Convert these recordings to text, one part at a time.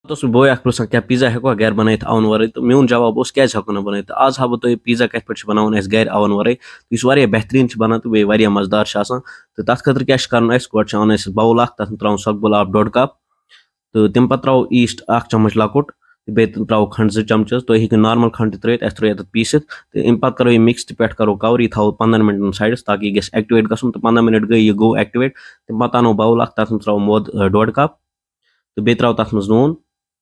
तो बोय अख पृछान क्या पिज्जा हेको घर बनाइथ अवन वरै तो मेन जवाब ओस क्या हेको न बनाइथ आज हाबो तो पिज्जा कथ पे बनावन अस घर अवन वरै तो इस वारिया बेहतरीन बना तो बे वारिया मजेदार तो तथ खतर क्या करन अस गोड अन अस बाउल अख तथ त्रावन सकबुल आब 1.5 कप तो तम पत त्रो ईस्ट 1 चम्मच लकुट बे त्रो खंड 2 चमच तो हेकु नॉर्मल खंड त्रित अस त्रो पीसित तो इन पत करो ये मिक्स पे करो कवर ये थो 15 मिनट साइडस ताकि यह एक्टिवेट गसन तो 15 मिनट गई ये गो एक्टिवेट तम पत अनो बाउल अख तथ त्रो मोद 1.5 कप तो बे त्रो तथ मज नून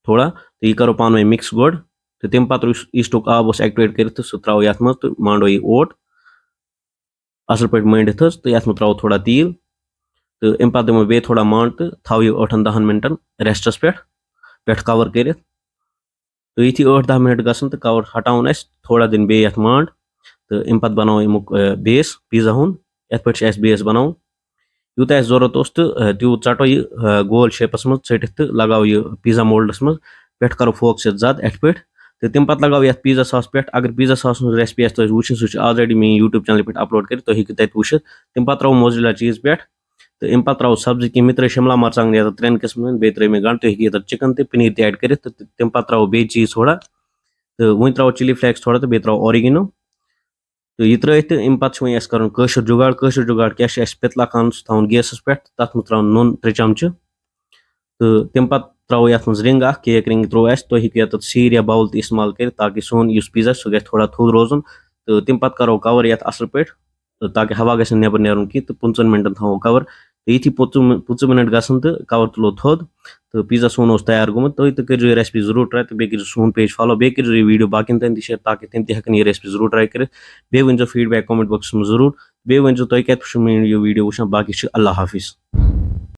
थोड़ा तो यह करो पान मिक्स गोड तो तम पत ईस्टुक आब एक्टिवेट कर सह त्रो ये मज तो मांडो ये ओट असल पे मंडित तो ये त्रो थोड़ा तील तो अम पे दमो बे थोड़ा मांड तो थो यह 8-10 मिनटन रेस्टस पे कवर कर तो यी 8-10 मिनट गसन तो कवर हटावन अस थोड़ा दिन बे मांड तो अम पे बनाओ अमुक बेस पिज्जा हुन ये पे बेस बनाओ यूत जरूरत तो तूत चटो यह गोल शेपस मज चटित तो लगाओ यह पिज्जा मोल्डस मज पे करो फोक सत जद अथ पे तो तम पत लगाओ ये पिज्जा सॉस पे अगर पिज्जा सॉस रेसिपी आस वो सह ऑलरेडी मे यूट्यूब चैनल पे अपलोड कर तो हेकु तत वुचित तम पत त्रो मोज़रेला चीज पे तो अम पत त्रो सब्जी कि मे त्रे शिमला मरचांग ये 3 किस्म बे त्रे मे गंड तो हेकु चिकन तो पनीर ते ऐड कर तो तम पत त्रो बे चीज थोड़ा तो वो त्रो चिली फ्लेक्स थोड़ा तो बे त्रो ऑरिगेनो तो यह त्रित अम पे वो कर कशर जुगाड़ क्या पितला खान थवन गैसस पे तथ मज त्रा नुन 3 चमच तो तम पे त्रो ये मज रिंग केक रिंग त्रो तो हेकु सीर या बाउल इस्तेमाल कर ताकि सोन पिज्जा सह गि थोड़ा थोद रोजन तो तम पे करो कवर ये असल पे तो ताकि हवा गि नबर नेरन की तो 15 मिनटन थो कवर तो ये 15 मिनट गसन तो कवर तुलो थोद तो पिज्जा सोन तैयार गोमुत तो कर ये रेसिपी जरूर ट्राई तो बे कर सोन पेज फॉलो बे कर ये वीडियो बाकिन तन शेयर ताकि तम तक ये रेसिपी जरूर ट्राई कर बे वन फीडबैक कमेंट बॉक्स में जरूर बे वन तुम कत मे वीडियो वुचान बाकी अल्लाह हाफिज।